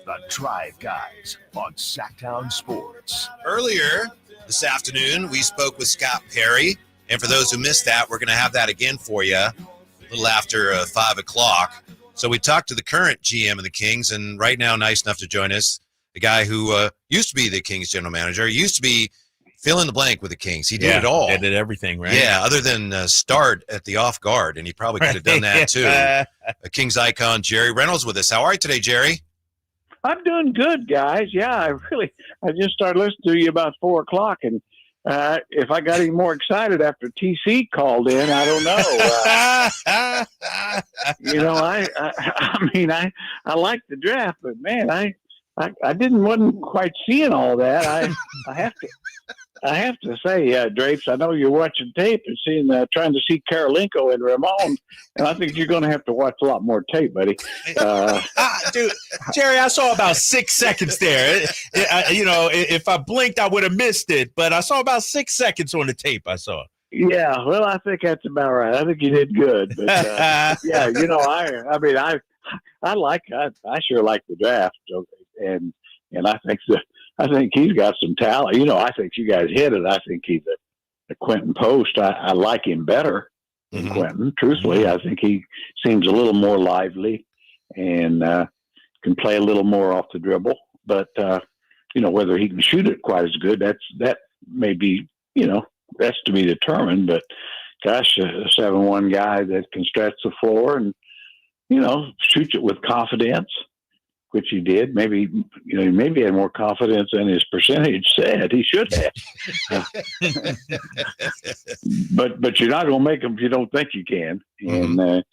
The Drive Guys on Sactown Sports. Earlier this afternoon, we spoke with Scott Perry. And for those who missed that, we're going to have that again for you a little after 5 o'clock. So we talked to the current GM of the Kings, and right now, nice enough to join us, the guy who used to be the Kings general manager, used to be fill in the blank with the Kings. He did it all. He did everything, right? Yeah, other than start at the off guard, and he probably could have done that too. A Kings icon, Jerry Reynolds, with us. How are you today, Jerry? I'm doing good, guys. Yeah, I just started listening to you about 4 o'clock, and if I got any more excited after TC called in, I don't know. I like the draft, but man, I wasn't quite seeing all that. I have to say, Drapes, I know you're watching tape and trying to see Karolinko and Ramon, and I think you're going to have to watch a lot more tape, buddy. Dude, Jerry, I saw about 6 seconds there. If I blinked, I would have missed it, but I saw about 6 seconds on the tape I saw. Yeah, well, I think that's about right. I think you did good. But, I sure like the draft, and I think he's got some talent. I think you guys hit it. I think he's a Quinten Post. I like him better than Quinten. Truthfully, I think he seems a little more lively and can play a little more off the dribble. But whether he can shoot it quite as good, that may be that's to be determined. But gosh, a 7'1" guy that can stretch the floor and shoots it with confidence, which he did. Maybe he had more confidence than his percentage said he should have. but you're not going to make them if you don't think you can. And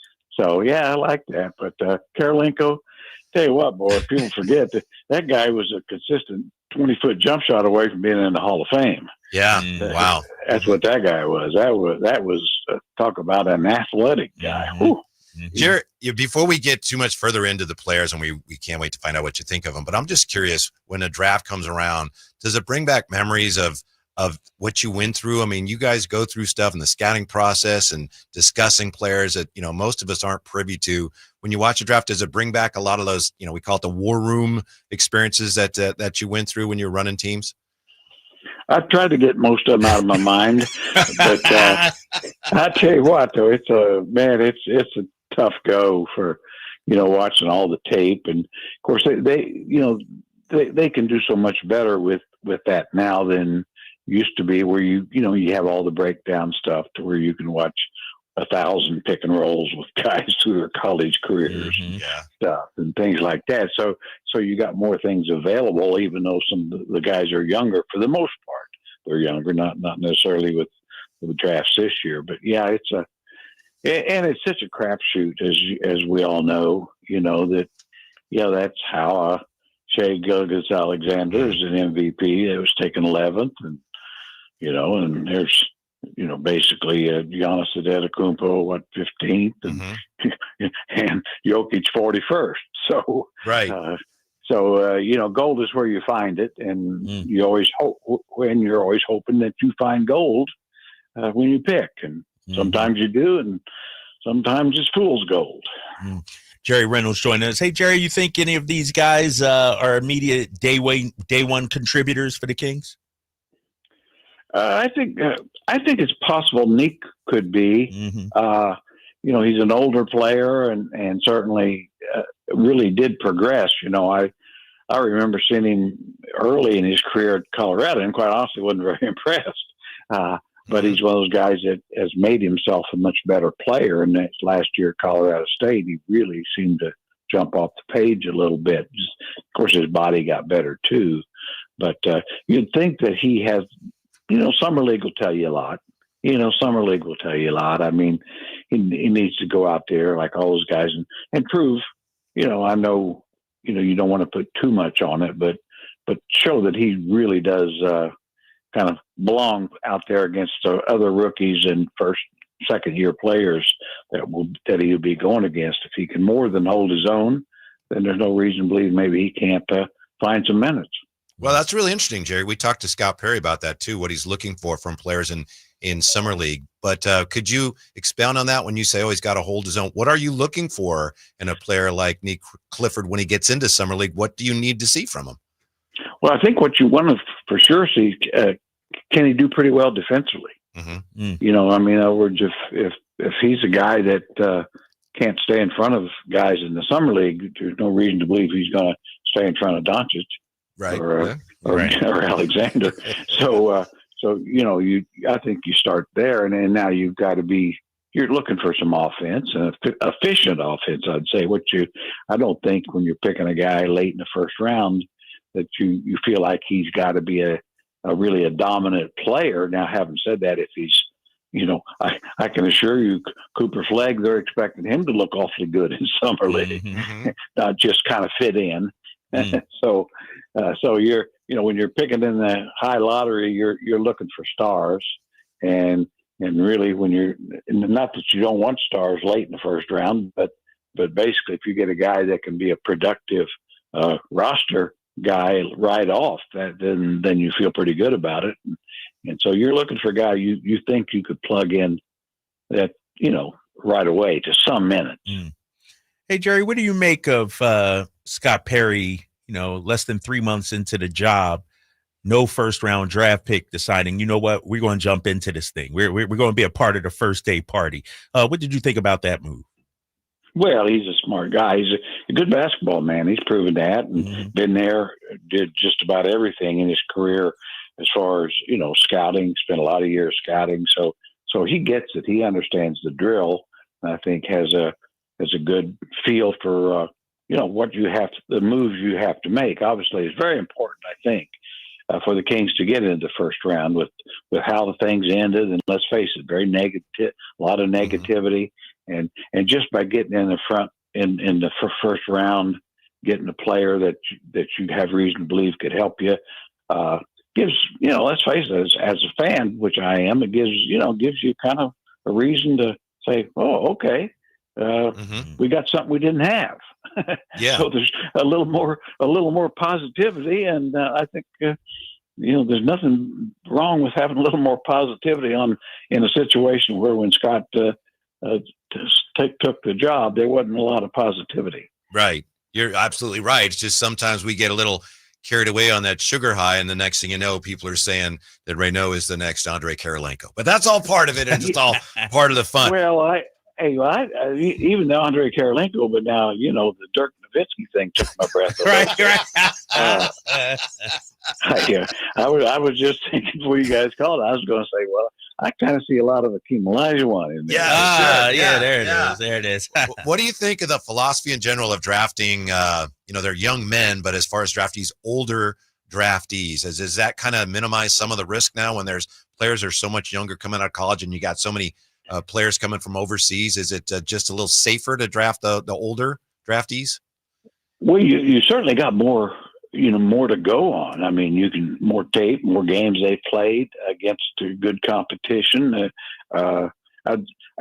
so, yeah, I like that. But Karolinko, tell you what, boy, people forget that guy was a consistent 20-foot jump shot away from being in the Hall of Fame. Yeah, wow. That's what that guy was. That was talk about an athletic guy. Whew. Jerry, before we get too much further into the players, and we can't wait to find out what you think of them, but I'm just curious, when a draft comes around, does it bring back memories of what you went through? I mean, you guys go through stuff in the scouting process and discussing players that, most of us aren't privy to. When you watch a draft, does it bring back a lot of those, we call it the war room experiences that you went through when you were running teams? I tried to get most of them out of my mind, but I tell you what, though, it's a tough go for watching all the tape, and of course they can do so much better with that now than used to be, where you have all the breakdown stuff to where you can watch 1,000 pick and rolls with guys through their college careers and stuff and things like that. So you got more things available, even though some of the guys are younger. For the most part, they're younger, not necessarily with the drafts this year, but yeah, it's such a crapshoot, as we all know. That's how Shai Gilgeous-Alexander is an MVP. It was taken 11th, and there's basically Giannis Antetokounmpo 15th, and Jokic 41st. So right. Gold is where you find it, and you always hope you're always hoping that you find gold when you pick, and sometimes you do, and sometimes it's fool's gold. Jerry Reynolds joining us. Hey, Jerry, you think any of these guys are immediate day one contributors for the Kings? I think it's possible Nique could be. He's an older player and certainly really did progress. I remember seeing him early in his career at Colorado, and quite honestly wasn't very impressed. But he's one of those guys that has made himself a much better player. And that last year at Colorado State, he really seemed to jump off the page a little bit. Of course, his body got better too. But you'd think that he has, Summer League will tell you a lot. Summer League will tell you a lot. I mean, he needs to go out there like all those guys and prove, I know, you don't want to put too much on it, but show that he really does kind of belong out there against the other rookies and second-year players that he'll be going against. If he can more than hold his own, then there's no reason to believe maybe he can't find some minutes. Well, that's really interesting, Jerry. We talked to Scott Perry about that too, what he's looking for from players in Summer League. But could you expound on that when you say, oh, he's got to hold his own? What are you looking for in a player like Nique Clifford when he gets into Summer League? What do you need to see from him? Well, I think what you want to for sure see, can he do pretty well defensively? You know, I mean, in other words, if he's a guy that can't stay in front of guys in the Summer League, there's no reason to believe he's going to stay in front of Doncic or Alexander. So you know, I think you start there, and now you've got to be. You're looking for some offense, efficient offense. I'd say. I don't think when you're picking a guy late in the first round that you feel like he's got to be a really a dominant player. Now, having said that, if he's, you know, I can assure you, Cooper Flegg, they're expecting him to look awfully good in Summer League, not just kind of fit in. So you're, you know, when you're picking in the high lottery, you're looking for stars, and really when you're, not that you don't want stars late in the first round, but basically if you get a guy that can be a productive roster guy right off, then you feel pretty good about it. And so you're looking for a guy you think you could plug in that, you know, right away to some minutes. Hey, Jerry, what do you make of Scott Perry, you know, less than 3 months into the job, no first round draft pick, deciding, you know what, we're going to jump into this thing. We're going to be a part of the first day party. What did you think about that move? Well, he's a smart guy. He's a good basketball man. He's proven that, and been there, did just about everything in his career as far as, you know, scouting, spent a lot of years scouting. So he gets it. He understands the drill. I think has a good feel for, you know, what you have to, the moves you have to make. Obviously, it's very important, I think, for the Kings to get into the first round with how the things ended. And let's face it, very negative, a lot of negativity. And just by getting in the front in the first round, getting a player that you have reason to believe could help you, gives, you know, let's face it, as a fan, which I am, it gives you kind of a reason to say, oh, okay, we got something we didn't have. So there's a little more positivity, and I think you know, there's nothing wrong with having a little more positivity in a situation where when Scott took the job, there wasn't a lot of positivity. Right. You're absolutely right. It's just sometimes we get a little carried away on that sugar high, and the next thing you know, people are saying that Raynaud is the next Andre Kirilenko. But that's all part of it, and it's all part of the fun. Well, I even though Andre Kirilenko, but now, you know, the Dirk Nowitzki thing took my breath away. I was just thinking before you guys called, I was going to say, well, I kind of see a lot of Akeem Olajuwon in there. There it is. What do you think of the philosophy in general of drafting? You know, they're young men, but as far as draftees, older draftees, does that kind of minimize some of the risk now when there's players are so much younger coming out of college, and you got so many players coming from overseas? Is it just a little safer to draft the older draftees? Well, you certainly got more, you know, more to go on. I mean, you can more tape, more games they played against good competition. I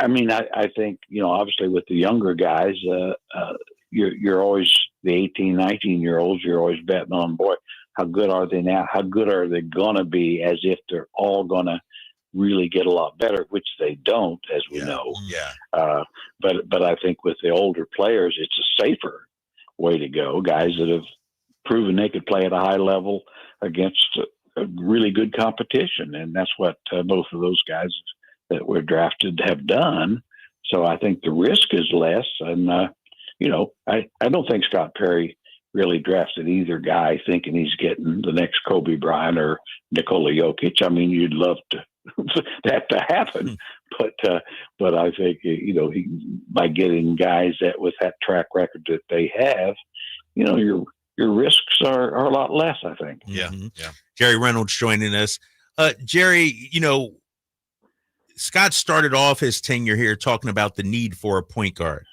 mean, I think, you know, obviously with the younger guys, you're always the 18, 19-year-olds. You're always betting on, boy, how good are they now? How good are they going to be? As if they're all going to really get a lot better, which they don't, as we know. But I think with the older players, it's a safer way to go. Guys that have proven they could play at a high level against a really good competition, and that's what both of those guys that were drafted have done. So I think the risk is less, and you know, I don't think Scott Perry really drafted either guy thinking he's getting the next Kobe Bryant or Nikola Jokic. I mean, you'd love that to happen, but I think, you know, by getting guys that with that track record that they have, you know, your risks are a lot less, I think. Yeah. Jerry Reynolds joining us. Jerry, you know, Scott started off his tenure here talking about the need for a point guard.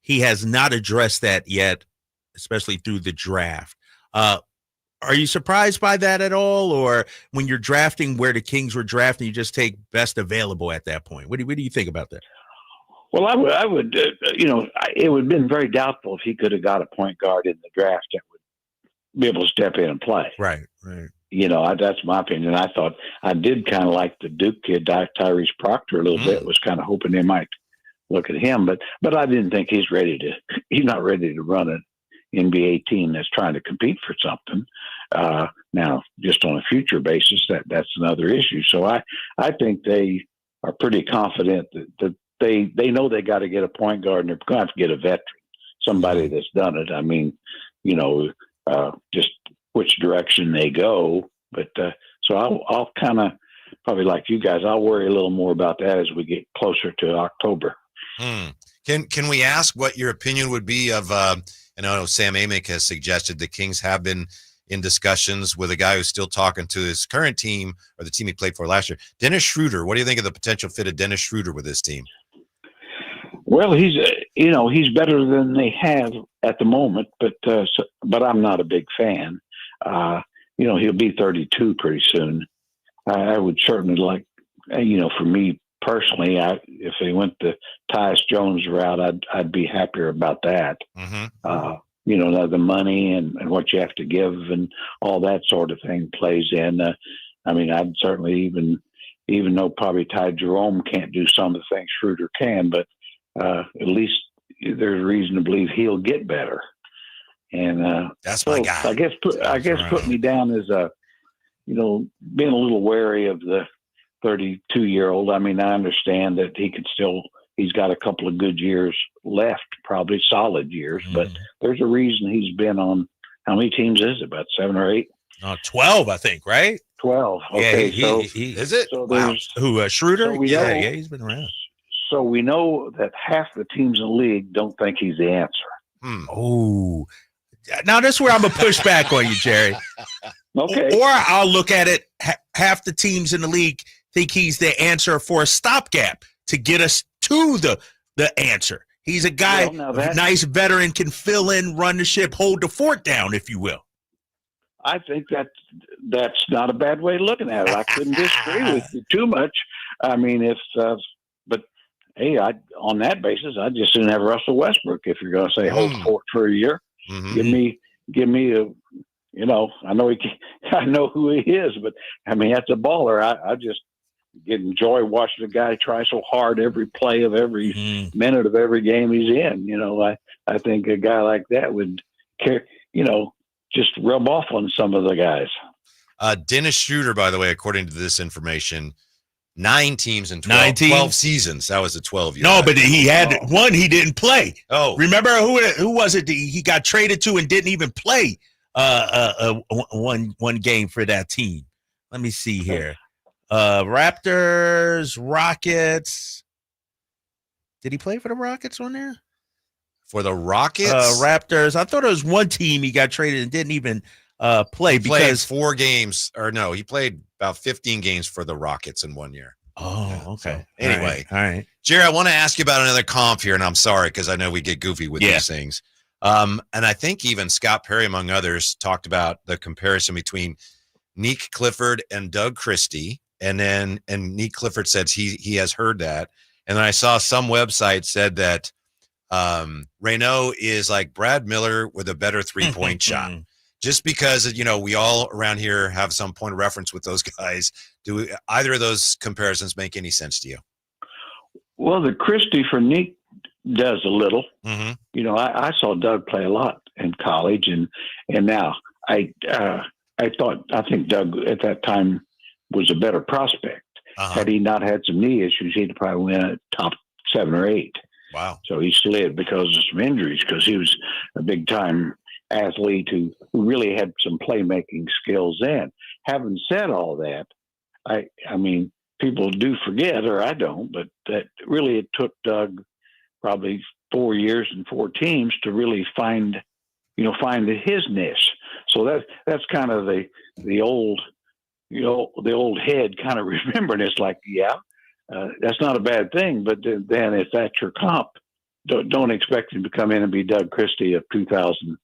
He has not addressed that yet, especially through the draft. Are you surprised by that at all? Or when you're drafting where the Kings were drafting, you just take best available at that point? What do you think about that? Well, I would you know, it would have been very doubtful if he could have got a point guard in the draft that would be able to step in and play. Right. that's my opinion. I thought I did kind of like the Duke kid, Tyrese Proctor, a little bit. Was kind of hoping they might look at him, but I didn't think he's not ready to run an NBA team that's trying to compete for something. Now, just on a future basis, that's another issue. So I think they are pretty confident that they know they got to get a point guard, and they're going to have to get a veteran, somebody that's done it. I mean, just which direction they go. But so I'll kind of, probably like you guys, I'll worry a little more about that as we get closer to October. Can we ask what your opinion would be of? I know Sam Amick has suggested the Kings have been in discussions with a guy who's still talking to his current team, or the team he played for last year, Dennis Schroeder. What do you think of the potential fit of Dennis Schroeder with this team? Well, he's better than they have at the moment, but I'm not a big fan. He'll be 32 pretty soon. I would certainly like, for me personally, if they went the Tyus Jones route, I'd be happier about that. The money and what you have to give and all that sort of thing plays in. I'd certainly, even though probably Ty Jerome can't do some of the things Schroeder can, but at least there's reason to believe he'll get better. And that's my guy. I guess put me down as being a little wary of the 32-year-old. I mean, I understand that he's got a couple of good years left, probably solid years, but there's a reason he's been on, how many teams is it? About 7 or 8? 12, I think, right? 12. Okay. Yeah, he is it? So wow. Who, Schroeder? So he's been around. So we know that half the teams in the league don't think he's the answer. Oh, now that's where I'm going to push back on you, Jerry. Okay. Or I'll look at it, half the teams in the league think he's the answer for a stopgap to get us to the answer. He's a guy, nice veteran, can fill in, run the ship, hold the fort down, if you will. I think that's not a bad way of looking at it. I couldn't disagree with you too much. I mean, but hey, on that basis, I'd just soon have Russell Westbrook if you're going to say hold the fort for a year. Give me a, I know who he is, but I mean, that's a baller. I just enjoy watching a guy try so hard every play of every minute of every game he's in. I think a guy like that would care, just rub off on some of the guys. Dennis Schroeder, by the way, according to this information, 9 teams in 12 seasons. That was a 12-year. No, but he had one he didn't play. Oh, remember who was it he got traded to and didn't even play one game for that team? Let me see here. Raptors, Rockets. Did he play for the Rockets on there? For the Rockets? Raptors. I thought it was one team he got traded and didn't even play because 4 games. Or no, he played about 15 games for the Rockets in 1 year. Oh, okay. So, anyway. All right. Jerry, I want to ask you about another comp here, and I'm sorry because I know we get goofy with these things. And I think even Scott Perry, among others, talked about the comparison between Nique Clifford and Doug Christie. And Nique Clifford said he has heard that. And then I saw some website said that Raynaud is like Brad Miller with a better 3-point shot. Just because, we all around here have some point of reference with those guys. Do either of those comparisons make any sense to you? Well, the Christie for Nique does a little. I saw Doug play a lot in college, and now I think Doug at that time was a better prospect. Had he not had some knee issues, he'd probably win a top 7 or 8. Wow. So he slid because of some injuries, because he was a big time athlete who really had some playmaking skills then. Having said all that, I mean, people do forget, or I don't, but that really it took Doug probably 4 years and 4 teams to really find his niche. So that's kind of the old, the old head kind of remembering. It's like, that's not a bad thing, but then if that's your comp, don't expect him to come in and be Doug Christie of 2000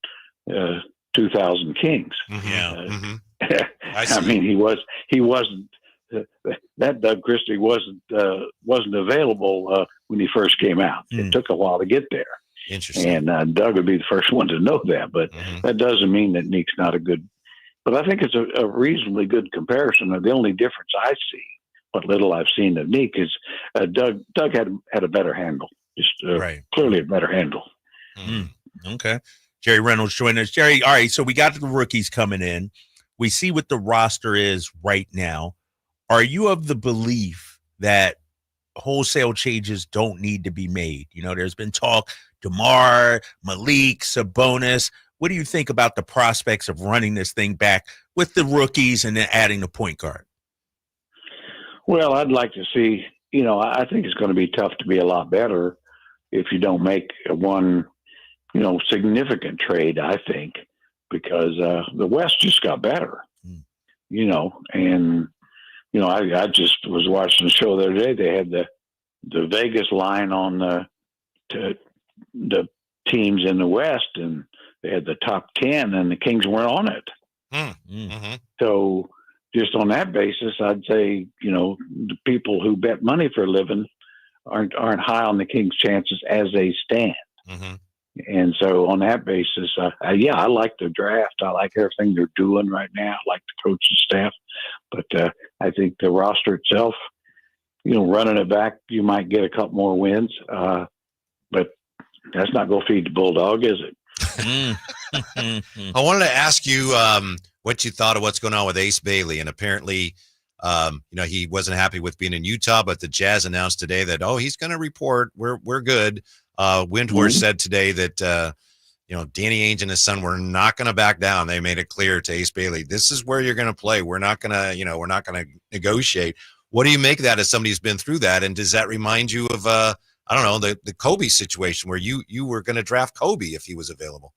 Kings. I mean, he wasn't. That Doug Christie wasn't available when he first came out. It took a while to get there. Interesting. And Doug would be the first one to know that, but that doesn't mean that Nique's not a good But I think it's a reasonably good comparison. The only difference I see, what little I've seen of Nique, is Doug had a better handle, just clearly a better handle. Okay. Jerry Reynolds joining us. Jerry, all right, so we got the rookies coming in. We see what the roster is right now. Are you of the belief that wholesale changes don't need to be made? You know, there's been talk, DeMar, Malik, Sabonis. What do you think about the prospects of running this thing back with the rookies and then adding the point guard? Well, I'd like to see, I think it's going to be tough to be a lot better if you don't make one, significant trade, I think, because the West just got better, and, I just was watching the show the other day. They had the Vegas line on the teams in the West, and they had the top 10, and the Kings weren't on it. Mm-hmm. So just on that basis, I'd say, the people who bet money for a living aren't high on the Kings' chances as they stand. Mm-hmm. And so on that basis, I like the draft. I like everything they're doing right now. I like the coaching staff. But I think the roster itself, running it back, you might get a couple more wins. But that's not going to feed the bulldog, is it? I wanted to ask you what you thought of what's going on with Ace Bailey. And apparently, he wasn't happy with being in Utah, but the Jazz announced today that, he's going to report. We're good. Windhorst said today that, Danny Ainge and his son were not going to back down. They made it clear to Ace Bailey, this is where you're going to play. We're not going to, negotiate. What do you make of that as somebody who's been through that? And does that remind you of, the Kobe situation where you were going to draft Kobe if he was available?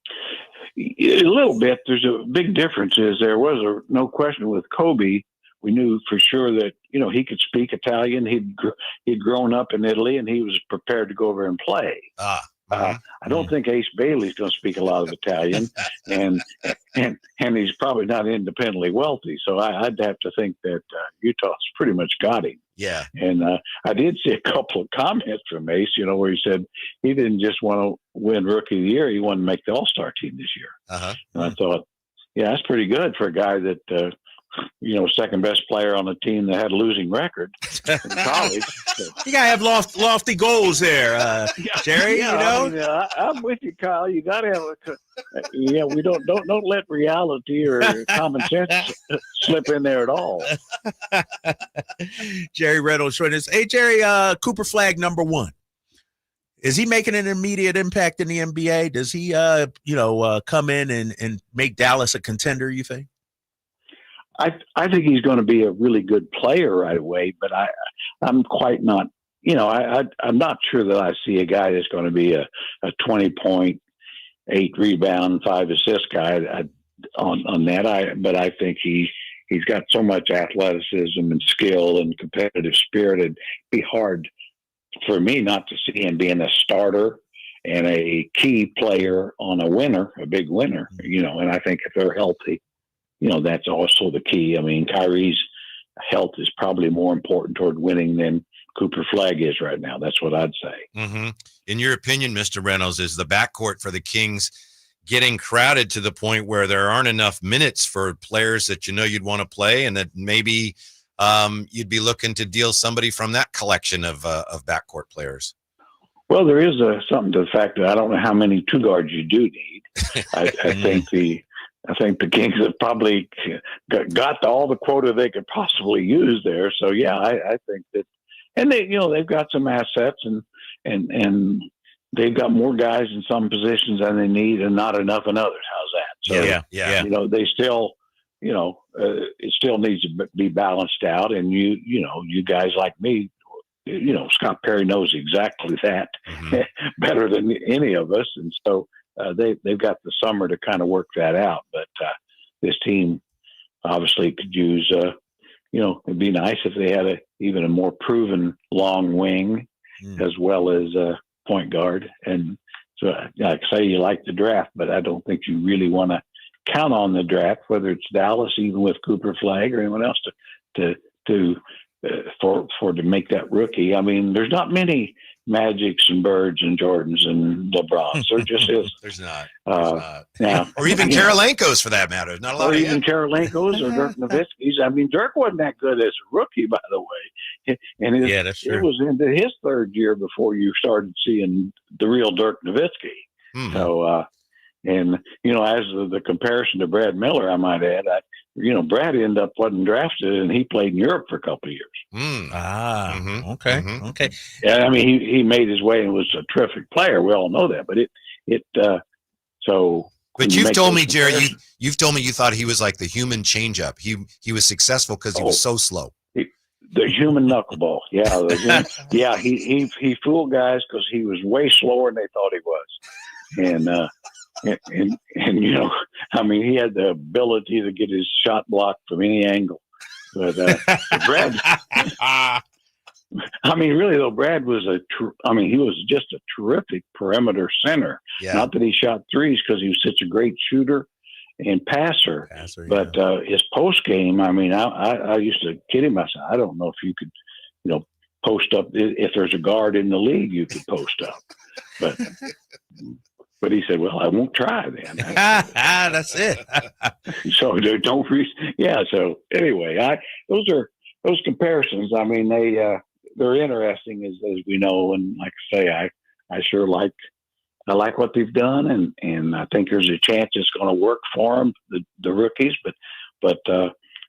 A little bit. There's a big difference. There was no question with Kobe. We knew for sure that, he could speak Italian. He'd grown up in Italy, and he was prepared to go over and play. I don't think Ace Bailey's going to speak a lot of Italian, and he's probably not independently wealthy. So I'd have to think that Utah's pretty much got him. Yeah. And I did see a couple of comments from Ace, where he said he didn't just want to win Rookie of the Year; he wanted to make the All-Star team this year. And I thought, that's pretty good for a guy that. Second best player on the team that had a losing record in college. You gotta have lofty goals there, Jerry. I'm with you, Kyle. You gotta have we don't let reality or common sense slip in there at all. Jerry Reynolds joining us. Hey, Jerry, Cooper Flag #1. Is he making an immediate impact in the NBA? Does he, come in and make Dallas a contender, you think? I think he's going to be a really good player right away, but I'm quite not, I'm not sure that I see a guy that's going to be a 20-point, 8 rebound, 5 assist guy on that. But I think he's got so much athleticism and skill and competitive spirit. It'd be hard for me not to see him being a starter and a key player on a winner, a big winner, and I think if they're healthy, that's also the key. I mean, Kyrie's health is probably more important toward winning than Cooper Flag is right now. That's what I'd say. Mm-hmm. In your opinion, Mr. Reynolds, is the backcourt for the Kings getting crowded to the point where there aren't enough minutes for players that you'd want to play, and that maybe you'd be looking to deal somebody from that collection of backcourt players? Well, there is something to the fact that I don't know how many two guards you do need. I think the Kings have probably got all the quota they could possibly use there. So I think that, and they've got some assets and they've got more guys in some positions than they need and not enough in others. How's that? So they still, it still needs to be balanced out. And you guys like me, Scott Perry knows exactly that better than any of us, and so. They've got the summer to kind of work that out, but this team obviously could use, it'd be nice if they had even a more proven long wing as well as a point guard. And so, like I say, you like the draft, but I don't think you really want to count on the draft, whether it's Dallas, even with Cooper Flag or anyone else, to make that rookie. I mean, there's not many Magics and Birds and Jordans and LeBrons. There just is. There's not. Yeah. Or even Karolinko's for that matter. Not a lot or of even him. Karolinko's or Dirk Nowitzki's. I mean, Dirk wasn't that good as a rookie, by the way. And that's true. it was into his third year before you started seeing the real Dirk Nowitzki. Mm-hmm. So, and, as the comparison to Brad Miller, I might add, Brad ended up wasn't drafted, and he played in Europe for a couple of years. Okay. Okay. Yeah, I mean, he made his way and was a terrific player. We all know that, but so. But you've told me, Jerry, you've told me you thought he was like the human changeup. He was successful because he was so slow. The human knuckleball. Yeah. He fooled guys because he was way slower than they thought he was. And I mean, he had the ability to get his shot blocked from any angle. But Brad, I mean, really though, Brad was he was just a terrific perimeter center. Yeah. Not that he shot threes because he was such a great shooter and passer. But his post game, I mean, I used to kid him. I said, I don't know if you could, post up. If there's a guard in the league, you could post up. But he said, well, I won't try then. That's it. So don't. So anyway, those comparisons. I mean, they're interesting as we know. And like I say, I sure like what they've done, and I think there's a chance it's going to work for them, the rookies. But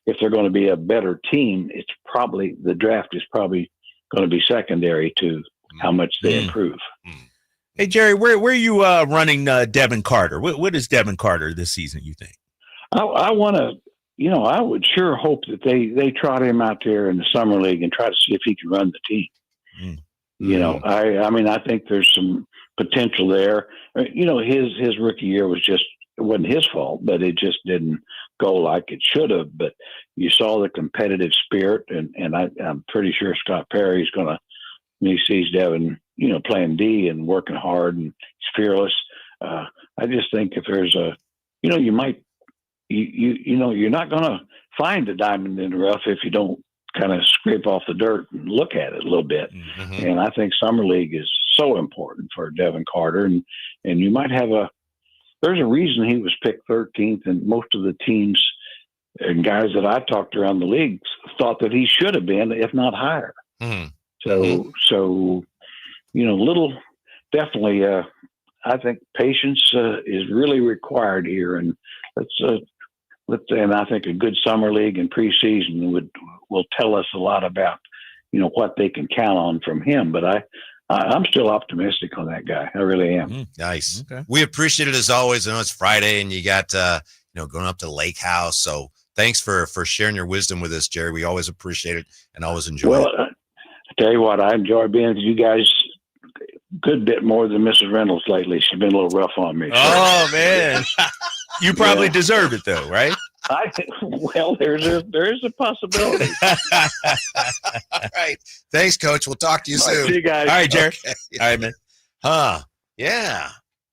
if they're going to be a better team, the draft is probably going to be secondary to how much they improve. Hey, Jerry, where are you running Devin Carter? What is Devin Carter this season, you think? I want to, I would sure hope that they trot him out there in the summer league and try to see if he can run the team. I mean, I think there's some potential there. His rookie year it wasn't his fault, but it just didn't go like it should have. But you saw the competitive spirit, and I'm pretty sure Scott Perry's going to, when he sees Devin, playing D and working hard and he's fearless. I just think if there's you're not going to find a diamond in the rough if you don't kind of scrape off the dirt and look at it a little bit. Mm-hmm. And I think summer league is so important for Devin Carter, and you might have there's a reason he was picked 13th, and most of the teams and guys that I talked around the league thought that he should have been, if not higher. Mm-hmm. So, definitely, I think patience is really required here, and and I think a good summer league and preseason will tell us a lot about, what they can count on from him. But I'm still optimistic on that guy. I really am. Nice. Okay. We appreciate it as always. I know it's Friday, and you got going up to the lake house. So thanks for sharing your wisdom with us, Jerry. We always appreciate it and always enjoy it. I tell you what, I enjoy being with you guys a good bit more than Mrs. Reynolds lately. She's been a little rough on me. So. Oh man, you probably deserve it though, right? There is a possibility. All right. Thanks, Coach. We'll talk to you soon. See you guys. All right, Jerry. Okay. All right, man. Yeah.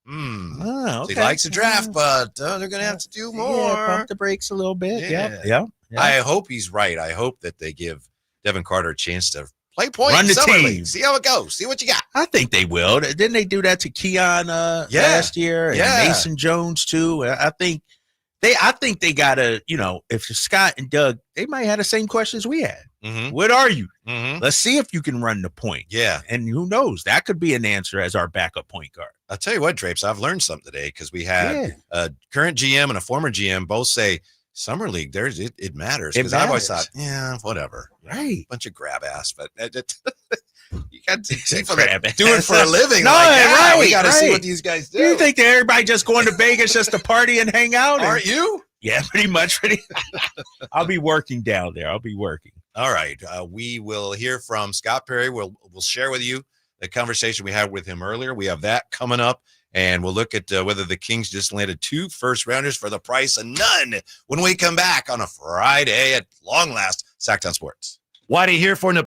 Okay. So he likes to draft, but they're going to have to do more. Yeah, pump the brakes a little bit. Yeah. I hope he's right. I hope that they give Devin Carter a chance to play point. Run the team. League. See how it goes. See what you got. I think they will. Didn't they do that to Keon last year? And Mason Jones too. I think they gotta, if Scott and Doug, they might have the same questions we had. Mm-hmm. What are you? Mm-hmm. Let's see if you can run the point. Yeah. And who knows? That could be an answer as our backup point guard. I'll tell you what, Drapes, I've learned something today because we had a current GM and a former GM both say summer league, it matters. Because I've always thought, whatever. Right. Bunch of grab ass, but you got to see for do it for a living. We got to see what these guys do. You think that everybody just going to Vegas just to party and hang out? Aren't you? Yeah, pretty much. I'll be working down there. I'll be working. All right. We will hear from Scott Perry. We'll share with you the conversation we had with him earlier. We have that coming up, and we'll look at whether the Kings just landed 2 first-rounders for the price of none when we come back on a Friday at long last, Sactown Sports. Whitey here for